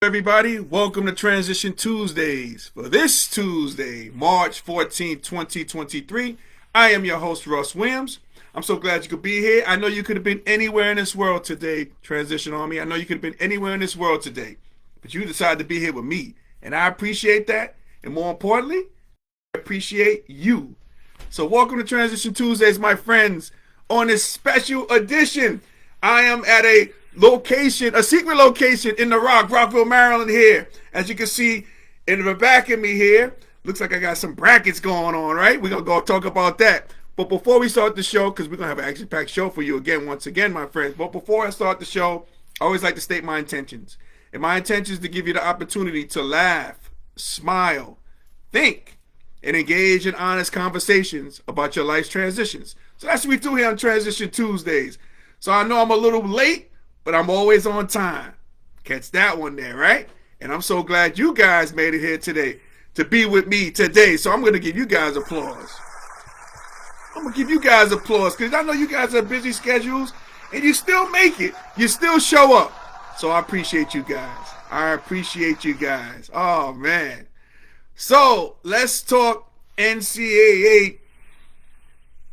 Everybody, welcome to Transition Tuesdays. For this Tuesday, March 14th, 2023, I am your host, Russ Williams. I'm so glad you could be here. I know you could have been anywhere in this world today, Transition Army. I know you could have been anywhere in this world today, but you decided to be here with me, and I appreciate that. And more importantly, I appreciate you. So welcome to Transition Tuesdays, my friends. On this special edition, I am at a secret location in the Rockville, Maryland here. As you can see in the back of me here, looks like I got some brackets going on, right? We're going to go talk about that. But before we start the show, because we're going to have an action-packed show for you once again, my friends. But before I start the show, I always like to state my intentions. And my intention is to give you the opportunity to laugh, smile, think, and engage in honest conversations about your life's transitions. So that's what we do here on Transition Tuesdays. So I know I'm a little late, but I'm always on time. Catch that one there, right? And I'm so glad you guys made it here today to be with me today. So I'm going to give you guys applause. I'm going to give you guys applause because I know you guys have busy schedules and you still make it. You still show up. So I appreciate you guys. I appreciate you guys. Oh, man. So let's talk NCAA.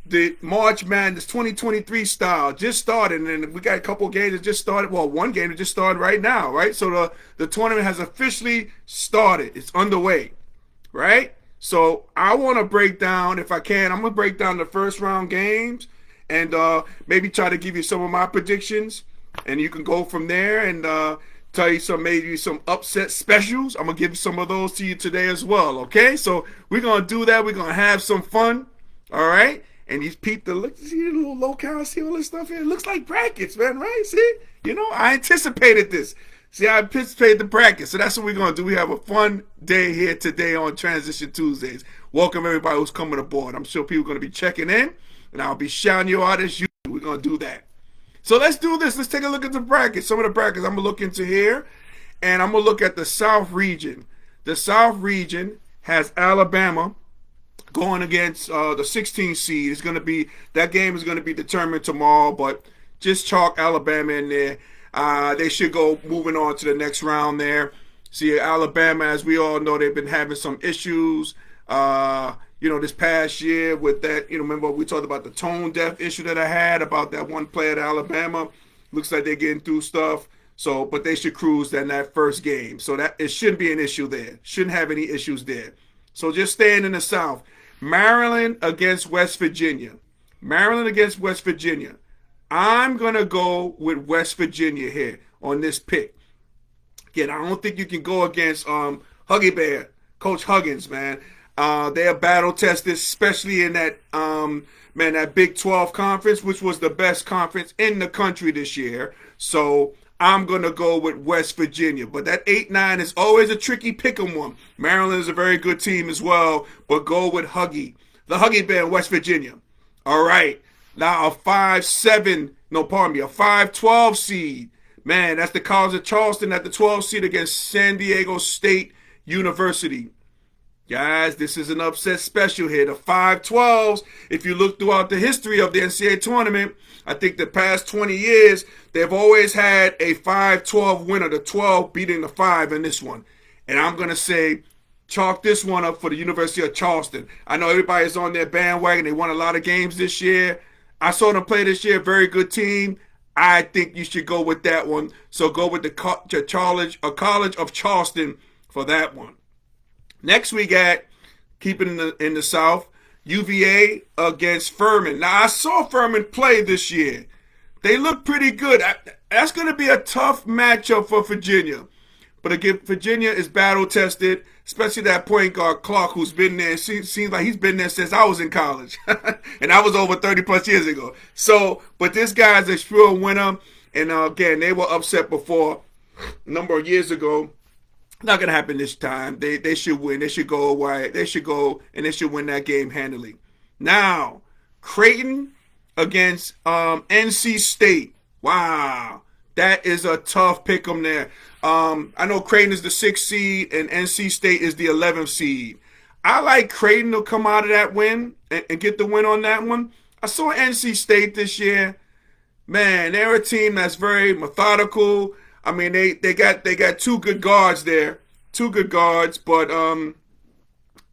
The March Madness 2023 style just started, and we got a couple games that just started. Well, one game that just started right now, right? So the tournament has officially started. It's underway, right? So I want to break down, if I can, I'm going to break down the first round games and maybe try to give you some of my predictions, and you can go from there and tell you maybe some upset specials. I'm going to give some of those to you today as well, okay? So we're going to do that. We're going to have some fun, all right? And you peep see the little locale, see all this stuff here? It looks like brackets, man, right? See? I anticipated this. See, I anticipated the brackets. So that's what we're going to do. We have a fun day here today on Transition Tuesdays. Welcome everybody who's coming aboard. I'm sure people are going to be checking in, and I'll be shouting you out as usual. We're going to do that. So let's do this. Let's take a look at the brackets. Some of the brackets I'm going to look into here, and I'm going to look at the South region. The South region has Alabama going against the 16th seed. It's going to be, that game is going to be determined tomorrow, but just chalk Alabama in there. They should go moving on to the next round there. See, Alabama, as we all know, they've been having some issues, this past year with that, remember we talked about the tone deaf issue that I had about that one player at Alabama. Looks like they're getting through stuff. So, but they should cruise in that first game. So that it shouldn't be an issue there. Shouldn't have any issues there. So just staying in the South. Maryland against West Virginia. Maryland against West Virginia. I'm going to go with West Virginia here on this pick. Again, I don't think you can go against Huggy Bear, Coach Huggins, man. They are battle tested, especially in that that Big 12 conference, which was the best conference in the country this year. So I'm going to go with West Virginia. But that 8-9 is always a tricky pick-em one. Maryland is a very good team as well, but go with Huggy. The Huggy Bear in West Virginia. All right. Now a 5-12 seed. Man, that's the College of Charleston at the 12 seed against San Diego State University. Guys, this is an upset special here. The 5-12s, if you look throughout the history of the NCAA tournament, I think the past 20 years, they've always had a 5-12 winner, the 12 beating the 5 in this one. And I'm going to say, chalk this one up for the University of Charleston. I know everybody's on their bandwagon. They won a lot of games this year. I saw them play this year. Very good team. I think you should go with that one. So go with the College of Charleston for that one. Next we got, keeping in the South, UVA against Furman. Now, I saw Furman play this year. They look pretty good. That's going to be a tough matchup for Virginia. But again, Virginia is battle-tested, especially that point guard Clark, who's been there. Seems like he's been there since I was in college. And that was over 30-plus years ago. So, but this guy's a sure winner. And again, they were upset before a number of years ago. Not going to happen this time. They should win. They should go away. They should go and they should win that game handily. Now, Creighton against NC State. Wow. That is a tough pick 'em there. I know Creighton is the 6th seed and NC State is the 11th seed. I like Creighton to come out of that win and get the win on that one. I saw NC State this year. Man, they're a team that's very methodical. I mean, they got two good guards there, two good guards, but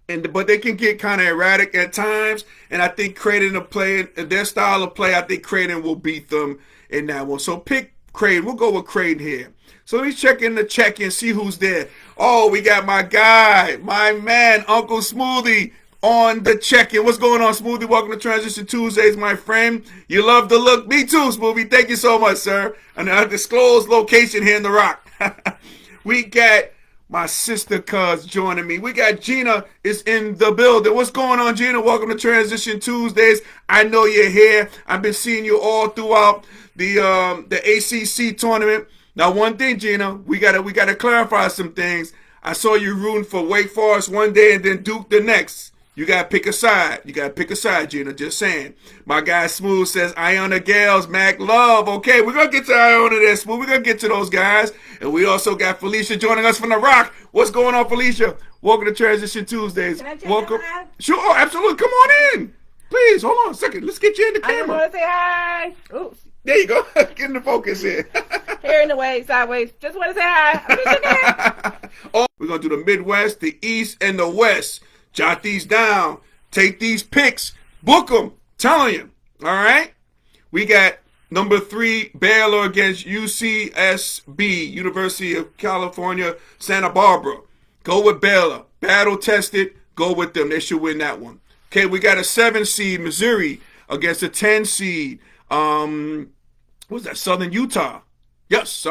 they can get kind of erratic at times. And I think Creighton will play their style of play. I think Creighton will beat them in that one. So pick Creighton. We'll go with Creighton here. So let me check in and see who's there. Oh, we got my guy, my man, Uncle Smoothie on the check-in. What's going on, Smoothie? Welcome to Transition Tuesdays, my friend. You love the look. Me too, Smoothie. Thank you so much, sir. And I disclosed location here in the Rock. We got my sister cuz joining me. We got Gina is in the building. What's going on, Gina? Welcome to Transition Tuesdays. I know you're here. I've been seeing you all throughout the ACC tournament. Now, one thing, Gina, we gotta clarify some things. I saw you rooting for Wake Forest one day and then Duke the next. You gotta pick a side. Gina. Just saying. My guy Smooth says Iona Gales, Mac Love. Okay, we're gonna get to Iona there, Smooth. We're gonna get to those guys. And we also got Felicia joining us from the Rock. What's going on, Felicia? Welcome to Transition Tuesdays. Can I check Welcome. your eye? Sure, oh, absolutely. Come on in. Please, hold on a second. Let's get you in the I just camera. want to say hi. Oops. There you go. Get in the focus here. Here in the way, sideways. Just want to say hi. Oh, we're going to do the Midwest, the East, and the West. Jot these down. Take these picks. Book them. Telling you. All right? We got number 3, Baylor against UCSB, University of California, Santa Barbara. Go with Baylor. Battle tested. Go with them. They should win that one. Okay, we got a 7 seed, Missouri, against a 10 seed. What's that? Southern Utah. Yes,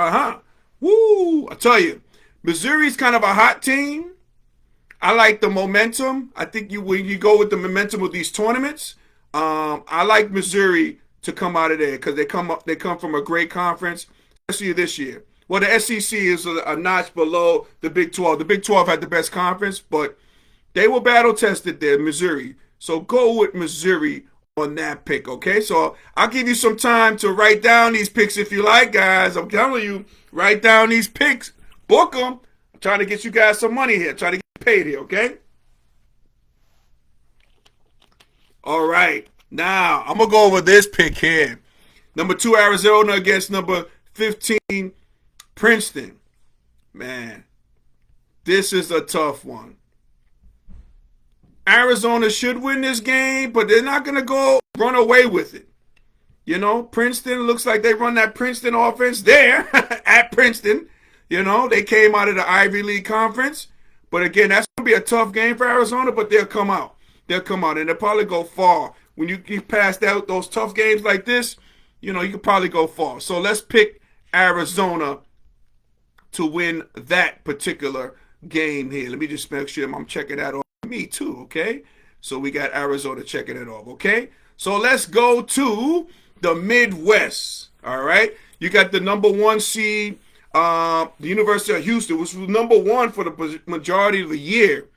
Woo! I tell you, Missouri's kind of a hot team. I like the momentum. I think when you go with the momentum of these tournaments, I like Missouri to come out of there because they come from a great conference, especially this year. Well, the SEC is a notch below the Big 12. The Big 12 had the best conference, but they were battle tested there, Missouri. So go with Missouri on that pick, okay? So I'll give you some time to write down these picks if you like, guys. I'm telling you, write down these picks. Book them. I'm trying to get you guys some money here. Trying to get paid here, okay? All right. Now, I'm going to go over this pick here. Number 2, Arizona against number 15, Princeton. Man, this is a tough one. Arizona should win this game, but they're not going to go run away with it. You know, Princeton looks like they run that Princeton offense there at Princeton. You know, they came out of the Ivy League Conference. But again, that's going to be a tough game for Arizona, but they'll come out. And they'll probably go far. When you get past those tough games like this, you know, you can probably go far. So let's pick Arizona to win that particular game here. Let me just make sure I'm checking that off. Me too, okay? So we got Arizona checking it off, okay? So let's go to the Midwest, all right? You got the number 1 seed, the University of Houston, which was number 1 for the majority of the year.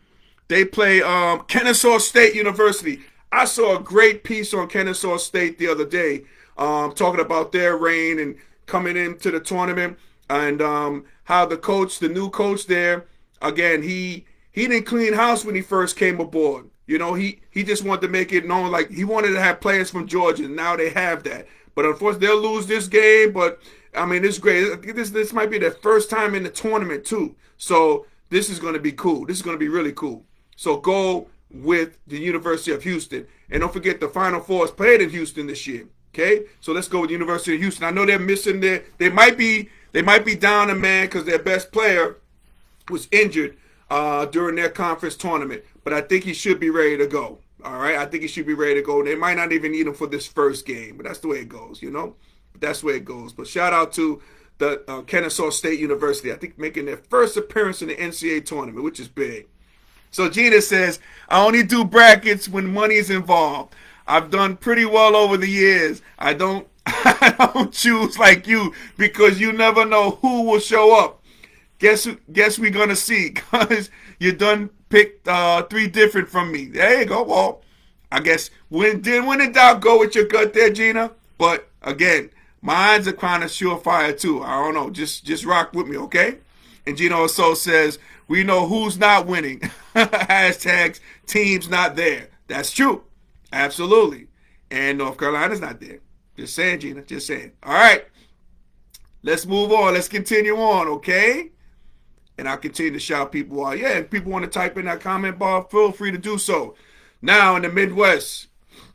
They play Kennesaw State University. I saw a great piece on Kennesaw State the other day, talking about their reign and coming into the tournament and how the new coach there, again, he didn't clean house when he first came aboard. You know, he just wanted to make it known, like he wanted to have players from Georgia, and now they have that. But unfortunately, they'll lose this game. But I mean, it's great. This might be their first time in the tournament too. So this is going to be cool. This is going to be really cool. So go with the University of Houston, and don't forget the Final Four is played in Houston this year. Okay, so let's go with the University of Houston. I know they're missing they might be down a man because their best player was injured during their conference tournament, but I think he should be ready to go. All right, I think he should be ready to go. They might not even need him for this first game, but that's the way it goes, you know. That's the way it goes. But shout out to the Kennesaw State University. I think making their first appearance in the NCAA tournament, which is big. So Gina says, I only do brackets when money is involved. I've done pretty well over the years. I don't choose like you because you never know who will show up. Guess we're going to see because you done picked 3 different from me. There you go. Well, I guess when in doubt, go with your gut there, Gina. But again, mine's a kind of surefire too. I don't know. Just rock with me, okay? And Gina also says, we know who's not winning. Hashtags teams not there. That's true. Absolutely. And North Carolina's not there. Just saying, Gina. Just saying. All right. Let's move on. Let's continue on, okay? And I'll continue to shout people out. Yeah, if people want to type in that comment bar, feel free to do so. Now in the Midwest,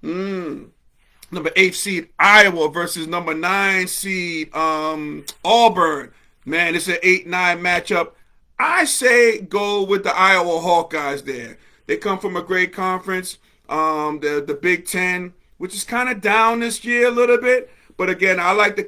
number 8 seed Iowa versus number 9 seed Auburn. Man, it's an 8-9 matchup. I say go with the Iowa Hawkeyes there. They come from a great conference, the Big Ten, which is kind of down this year a little bit. But again, I like the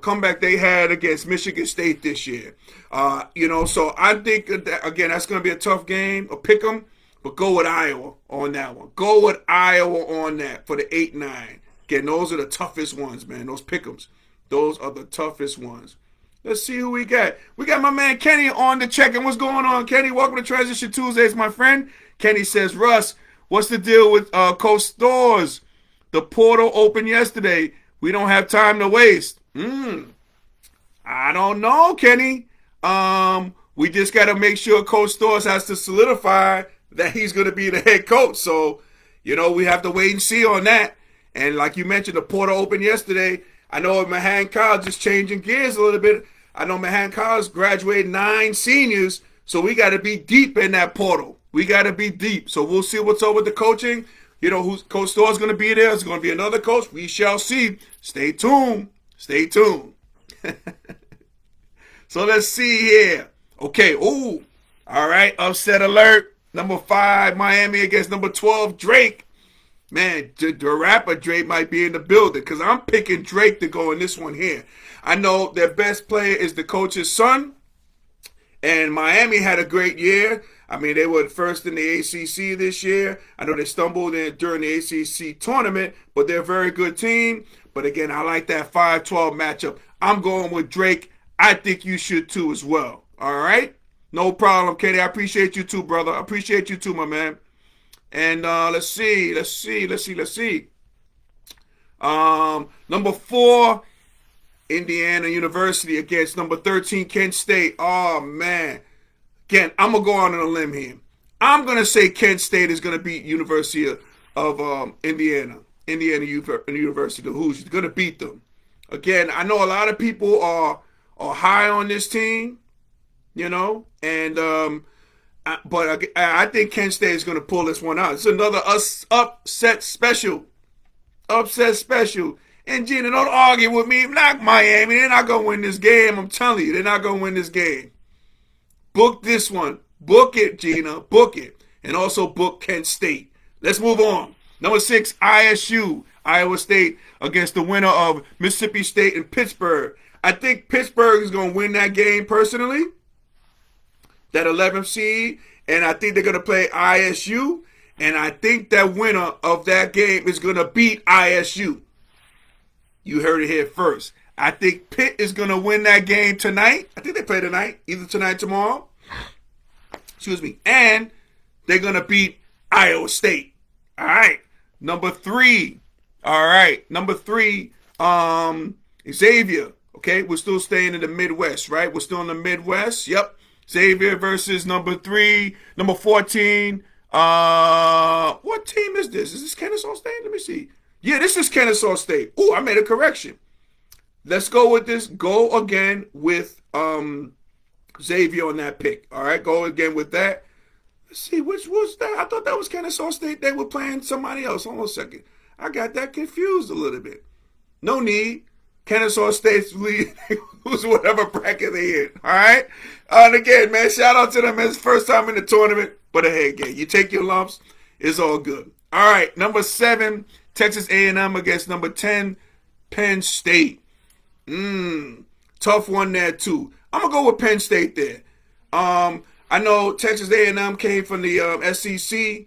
comeback they had against Michigan State this year. So I think that, again, that's going to be a tough game, a pick 'em, but go with Iowa on that one. Go with Iowa on that for the 8-9. Again, those are the toughest ones, man. Those pick 'ems, those are the toughest ones. Let's see who we got. We got my man Kenny on the check-in. What's going on, Kenny? Welcome to Transition Tuesdays, my friend. Kenny says, Russ, what's the deal with Coach Stores? The portal opened yesterday. We don't have time to waste. I don't know, Kenny. We just got to make sure Coach Stores has to solidify that he's going to be the head coach. So, we have to wait and see on that. And like you mentioned, the portal opened yesterday. I know Mahan College is changing gears a little bit. I know Mahan College graduated 9 seniors, so we got to be deep in that portal. We got to be deep. So we'll see what's up with the coaching. Who's Coach Store's going to be there. It's going to be another coach. We shall see. Stay tuned. Stay tuned. So let's see here. Okay. Ooh. All right. Upset alert. Number 5, Miami against number 12, Drake. Man, the rapper Drake might be in the building because I'm picking Drake to go in this one here. I know their best player is the coach's son, and Miami had a great year. I mean, they were first in the ACC this year. I know they stumbled in during the ACC tournament, but they're a very good team. But again, I like that 5-12 matchup. I'm going with Drake. I think you should too as well. All right? No problem, Katie. I appreciate you too, brother. I appreciate you too, my man. And let's see. Number 4, Indiana University against number 13, Kent State. Oh, man. Again, I'm going to go on a limb here. I'm going to say Kent State is going to beat University of Indiana University, the Hoosiers. Going to beat them. Again, I know a lot of people are high on this team, and but I think Kent State is going to pull this one out. It's another upset special. And Gina, don't argue with me. Not Miami. They're not going to win this game. I'm telling you, they're not going to win this game. Book this one. Book it, Gina. Book it. And also book Kent State. Let's move on. Number 6, ISU, Iowa State, against the winner of Mississippi State and Pittsburgh. I think Pittsburgh is going to win that game personally. That 11th seed, and I think they're going to play ISU, and I think that winner of that game is going to beat ISU. You heard it here first. I think Pitt is going to win that game tonight. I think they play tonight, either tonight or tomorrow. Excuse me. And they're going to beat Iowa State. All right. Number 3. All right. Number 3, Xavier. Okay, we're still staying in the Midwest, right? We're still in the Midwest. Yep. Xavier versus number 14. What team is this? Is this Kennesaw State? Let me see. Yeah, this is Kennesaw State. Ooh, I made a correction. Let's go with this. Go again with Xavier on that pick. All right, go again with that. Let's see, which was that? I thought that was Kennesaw State. They were playing somebody else. Hold on a second. I got that confused a little bit. No need. Kennesaw State's lead who's whatever bracket they in. All right? And again, man, shout out to them. It's first time in the tournament. But hey, again, you take your lumps. It's all good. All right, number 7, Texas A&M against number 10, Penn State. Tough one there, too. I'm going to go with Penn State there. I know Texas A&M came from the SEC,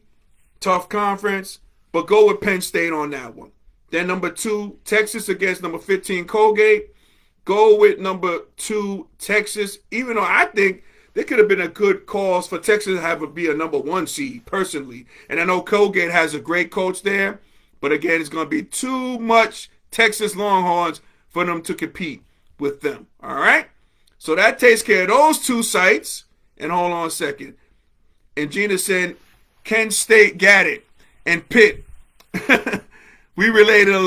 tough conference, but go with Penn State on that one. Then number 2, Texas against number 15, Colgate. Go with number 2, Texas, even though I think there could have been a good cause for Texas to have it be a number 1 seed, personally. And I know Colgate has a great coach there, but again, it's going to be too much Texas Longhorns for them to compete with them. All right? So that takes care of those 2 sites. And hold on a second. And Gina said, Kent State got it. And Pitt. We related a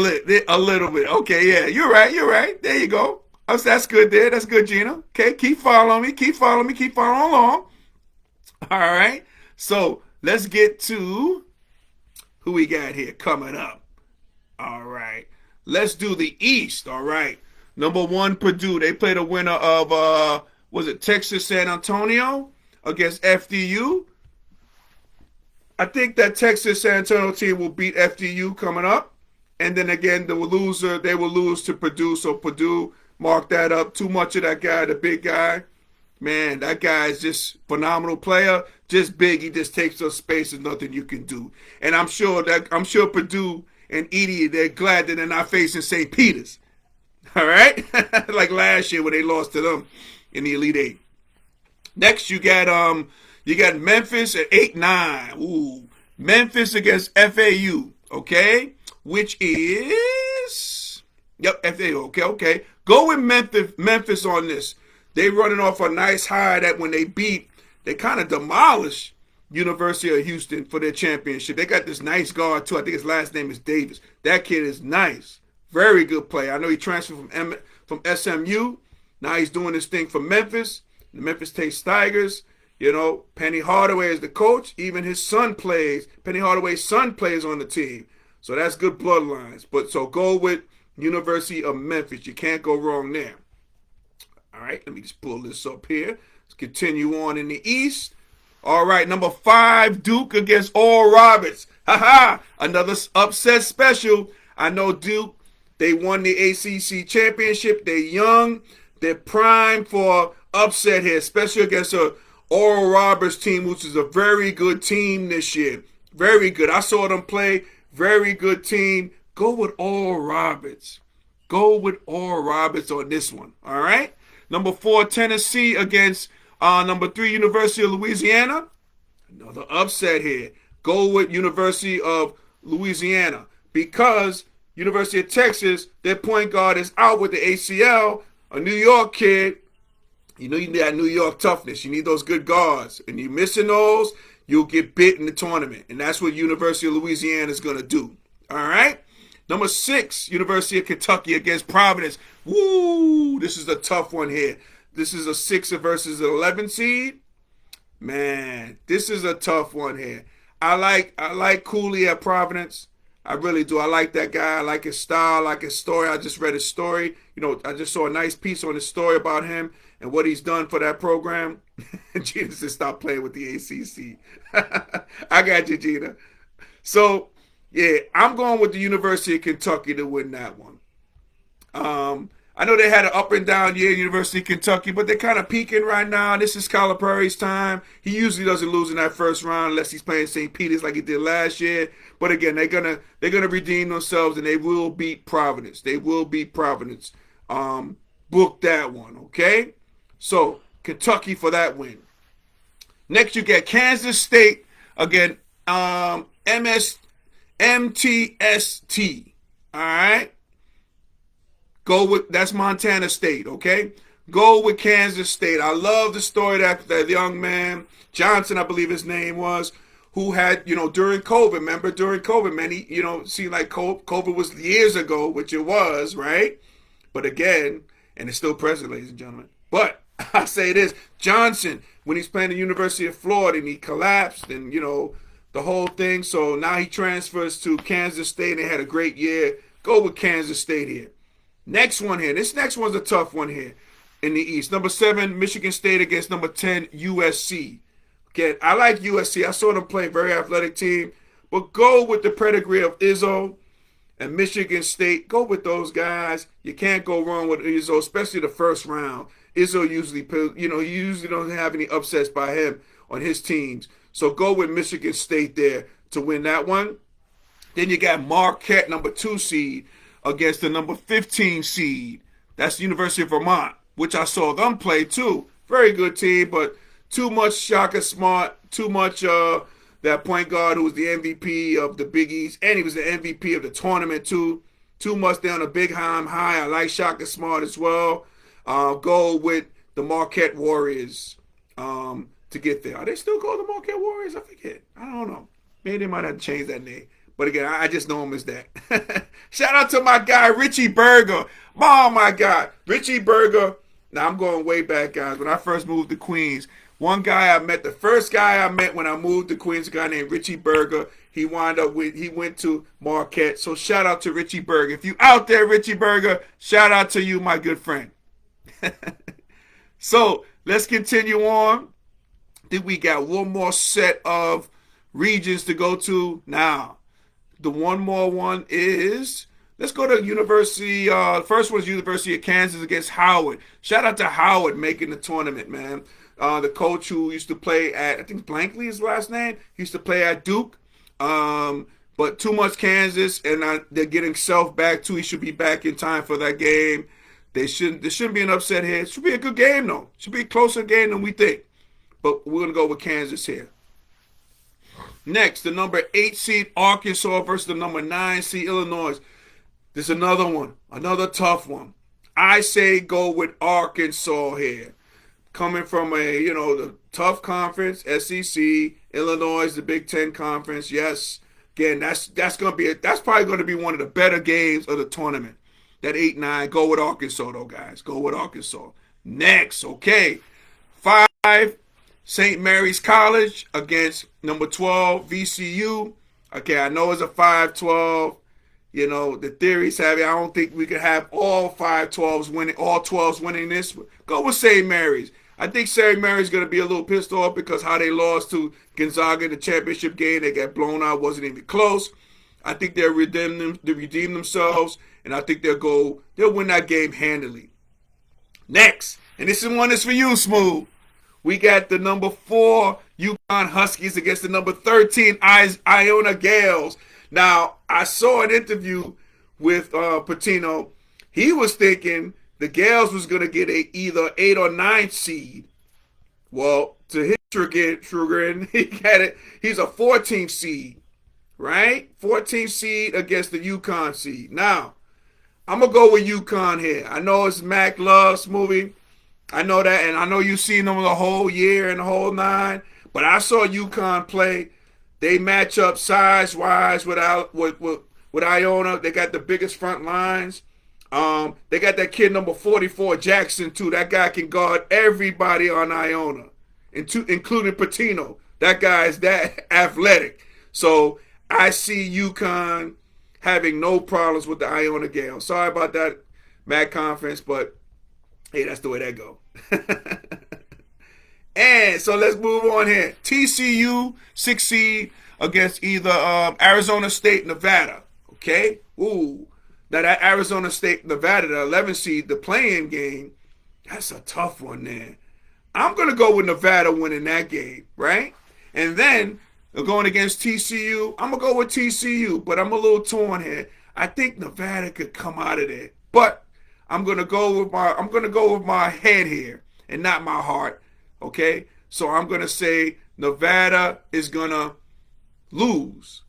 little bit. Okay, yeah, you're right. You're right. There you go. That's good there. That's good, Gina. Okay, keep following me. Keep following me. Keep following along. All right. So let's get to who we got here coming up. All right. Let's do the East. All right. Number one, Purdue. They play the winner of was it Texas San Antonio against FDU. I think that Texas San Antonio team will beat FDU coming up. And then again, they will lose to Purdue. So Purdue, mark that up. Too much of that guy, the big guy. Man, that guy is just phenomenal player. Just big. He just takes up space and nothing you can do. And I'm sure Purdue and Edie, they're glad that they're not facing St. Peter's. All right? Like last year when they lost to them in the Elite Eight. Next, you got Memphis at 8-9. Ooh. Memphis against FAU, okay? Which is FAU, okay. Go with Memphis on this. They running off a nice high that when they kind of demolished University of Houston for their championship. They got this nice guard too. I think his last name is Davis. That kid is nice. Very good player. I know he transferred from SMU. Now he's doing this thing for Memphis. The Memphis Tigers. You know, Penny Hardaway is the coach. Even his son plays. Penny Hardaway's son plays on the team. So that's good bloodlines. But so go with University of Memphis. You can't go wrong there. All right, let me just pull this up here. Let's continue on in the East. All right, number 5, Duke against Oral Roberts. Ha-ha, another upset special. I know Duke, they won the ACC championship. They're young. They're primed for upset here, especially against a Oral Roberts team, which is a very good team this year. Very good. I saw them play. Very good team. Go with Oral Roberts. Go with Oral Roberts on this one. All right? Number 4, Tennessee against number 3, University of Louisiana. Another upset here. Go with University of Louisiana because University of Texas, their point guard is out with the ACL. A New York kid, you know you need that New York toughness. You need those good guards. And you're missing those, you'll get bit in the tournament. And that's what University of Louisiana is going to do. All right? Number 6, University of Kentucky against Providence. Woo! This is a tough one here. This is a 6 versus an 11 seed. Man, this is a tough one here. I like Cooley at Providence. I really do. I like that guy. I like his style. I like his story. I just read his story. You know, I just saw a nice piece on his story about him and what he's done for that program. Gina said, stop playing with the ACC. I got you, Gina. So, yeah, I'm going with the University of Kentucky to win that one. I know they had an up and down year at University of Kentucky, but they're kind of peaking right now. This is Calipari's time. He usually doesn't lose in that first round unless he's playing St. Peter's like he did last year. But again, they're gonna redeem themselves and they will beat Providence. They will beat Providence. Book that one, okay? So Kentucky for that win. Next, you get Kansas State again. MTST. All right. That's Montana State, okay? Go with Kansas State. I love the story that young man, Johnson, I believe his name was, who had, during COVID, remember during COVID, man, he, seemed like COVID was years ago, which it was, right? But again, and it's still present, ladies and gentlemen. But I say this, Johnson, when he's playing the University of Florida and he collapsed and, the whole thing. So now he transfers to Kansas State and they had a great year. Go with Kansas State here. Next one here. This next one's a tough one here in the East. Number 7, Michigan State against number 10, USC. Okay, I like USC. I saw them play, very athletic team. But go with the pedigree of Izzo and Michigan State. Go with those guys. You can't go wrong with Izzo, especially the first round. Izzo usually, he usually don't have any upsets by him on his teams. So go with Michigan State there to win that one. Then you got Marquette, number 2 seed, against the number 15 seed. That's the University of Vermont, which I saw them play too. Very good team, but too much Shaka Smart, too much that point guard who was the MVP of the Big East, and he was the MVP of the tournament too. Too much down a big high. I like Shaka Smart as well. Go with the Marquette Warriors to get there. Are they still called the Marquette Warriors? I forget. I don't know. Maybe they might have to change that name. But again, I just know him as that. Shout out to my guy, Richie Berger. Oh, my God. Richie Berger. Now, I'm going way back, guys. When I first moved to Queens, the first guy I met when I moved to Queens, a guy named Richie Berger. He went to Marquette. So shout out to Richie Berger. If you out there, Richie Berger, shout out to you, my good friend. So let's continue on. I think we got one more set of regions to go to. Now, the one more one is, let's go to University. First one is University of Kansas against Howard. Shout out to Howard making the tournament, man. The coach who used to play at, I think Blankley is his last name, he used to play at Duke. But too much Kansas, and they're getting Self back too. He should be back in time for that game. There shouldn't be an upset here. It should be a good game, though. It should be a closer game than we think. But we're going to go with Kansas here. Next, the number 8 seed Arkansas versus the number 9 seed Illinois. There's another one, another tough one. I say go with Arkansas here. Coming from the tough conference, SEC, Illinois, the Big Ten Conference. Yes, again, that's probably going to be one of the better games of the tournament. That 8-9, go with Arkansas, though, guys. Go with Arkansas. Next, okay, 5, St. Mary's College against number 12, VCU. Okay, I know it's a 5-12. The theories have it. I don't think we can have all 5-12s winning, all 12s winning this. Go with St. Mary's. I think St. Mary's going to be a little pissed off because how they lost to Gonzaga in the championship game. They got blown out, wasn't even close. I think they'll redeem themselves, and I think they'll win that game handily. Next, and this is one that's for you, Smooth. We got the number 4 UConn Huskies against the number 13 Iona Gales. Now, I saw an interview with Patino. He was thinking the Gales was going to get either 8 or 9 seed. Well, to his chagrin, he got it. He's a 14th seed, right? 14th seed against the UConn seed. Now, I'm going to go with UConn here. I know it's Mac Love's movie. I know that, and I know you've seen them the whole year and the whole 9. But I saw UConn play. They match up size-wise with Iona. They got the biggest front lines. They got that kid number 44, Jackson, too. That guy can guard everybody on Iona, including Patino. That guy is that athletic. So I see UConn having no problems with the Iona Gale. Sorry about that, MAC conference, but hey, that's the way that go. And so let's move on here. TCU, 6 seed against either Arizona State, Nevada. Okay? Ooh. Now that Arizona State, Nevada, the 11 seed, the play-in game, that's a tough one there. I'm going to go with Nevada winning that game, right? And then going against TCU, I'm going to go with TCU, but I'm a little torn here. I think Nevada could come out of there. But I'm going to go with my head here and not my heart. Okay, so I'm going to say Nevada is going to lose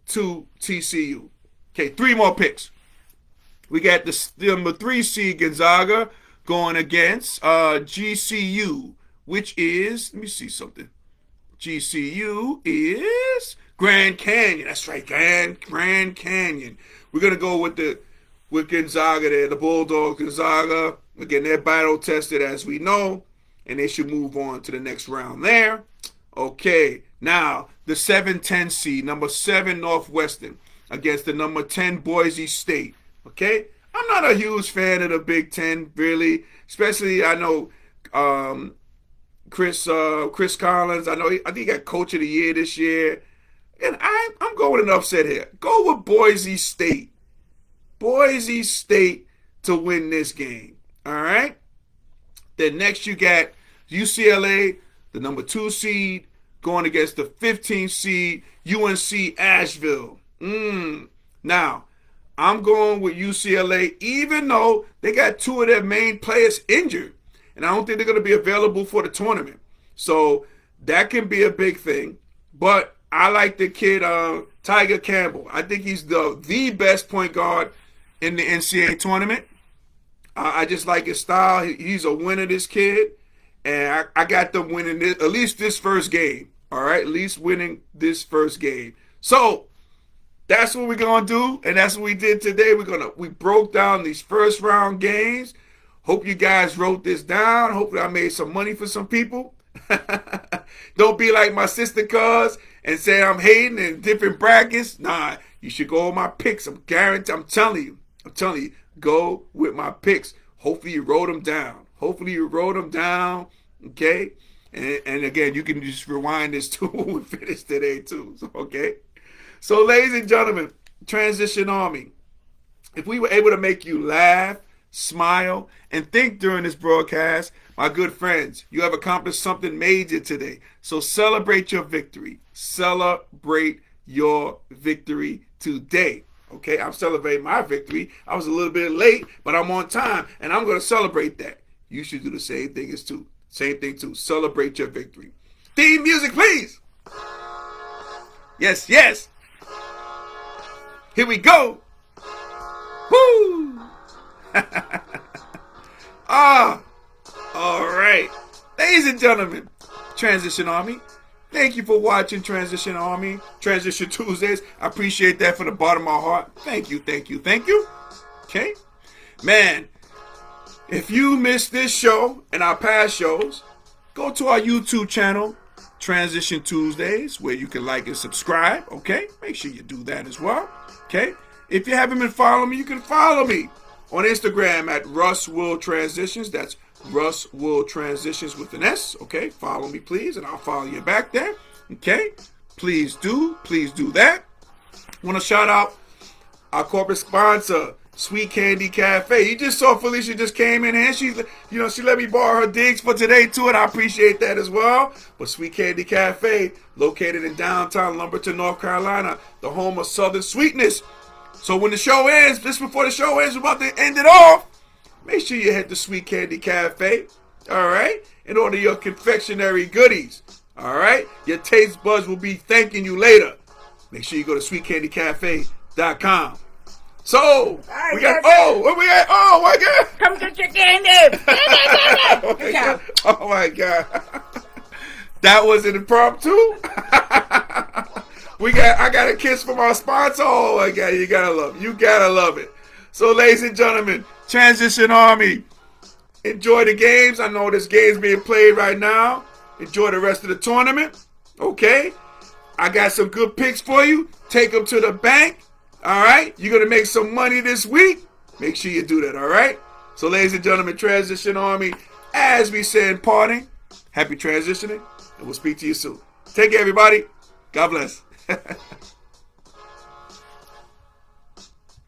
to TCU. Okay, 3 more picks. We got the number 3 seed Gonzaga going against GCU, which is, let me see something. GCU is Grand Canyon. That's right, Grand Canyon. We're going to go with Gonzaga there, the Bulldogs. Gonzaga, again, they're battle tested as we know. And they should move on to the next round there. Okay, now the 7-10 seed, number 7 Northwestern against the number 10 Boise State. Okay, I'm not a huge fan of the Big Ten, really. Especially, I know Chris Collins. I think he got Coach of the Year this year. And I'm going with an upset here. Go with Boise State. Boise State to win this game. All right. Then next you got UCLA, the number 2 seed, going against the 15th seed, UNC Asheville. Now, I'm going with UCLA, even though they got 2 of their main players injured. And I don't think they're going to be available for the tournament. So that can be a big thing. But I like the kid, Tiger Campbell. I think he's the best point guard in the NCAA tournament. I just like his style. He's a winner, this kid. And I got them winning at least this first game. All right? At least winning this first game. So, That's what we're gonna do, and that's what we did today. We broke down these first round games. Hope you guys wrote this down. Hopefully I made some money for some people. Don't be like my sister cuz and say I'm hating in different brackets. Nah, you should go with my picks. I'm guaranteed. I'm telling you, go with my picks. Hopefully you wrote them down. Okay? And again, you can just rewind this too when we finish today too. Okay? So, ladies and gentlemen, Transition Army, if we were able to make you laugh, smile, and think during this broadcast, my good friends, you have accomplished something major today. So celebrate your victory. Celebrate your victory today. Okay, I'm celebrating my victory. I was a little bit late, but I'm on time, and I'm going to celebrate that. You should do the same thing too. Celebrate your victory. Theme music, please. Yes, yes. Here we go. Woo! All right. Ladies and gentlemen, Transition Army, thank you for watching Transition Army, Transition Tuesdays. I appreciate that from the bottom of my heart. Thank you. Okay? Man, if you missed this show and our past shows, go to our YouTube channel, Transition Tuesdays, where you can like and subscribe, okay? Make sure you do that as well, okay? If you haven't been following me, you can follow me on Instagram at Russ Will Transitions. That's Russ Will Transitions with an S, okay? Follow me, please, and I'll follow you back there, okay? Please do that. I want to shout out our corporate sponsor, Sweet Candy Cafe. You just saw Felicia just came in here. She let me borrow her digs for today too, and I appreciate that as well. But Sweet Candy Cafe, located in downtown Lumberton, North Carolina, the home of Southern Sweetness. So when the show ends, just before the show ends, we're about to end it off. Make sure you head to Sweet Candy Cafe, all right, and order your confectionery goodies, all right. Your taste buds will be thanking you later. Make sure you go to sweetcandycafe.com. So, we got, what we got? Oh, my God. Come get your candy. Oh, my God. That was an impromptu. I got a kiss from our sponsor. Oh, my God. You gotta love it. So, ladies and gentlemen, Transition Army, enjoy the games. I know this game's being played right now. Enjoy the rest of the tournament. Okay? I got some good picks for you. Take them to the bank. All right, you're going to make some money this week. Make sure you do that, all right? So, ladies and gentlemen, Transition Army, as we say in parting, happy transitioning, and we'll speak to you soon. Take care, everybody. God bless.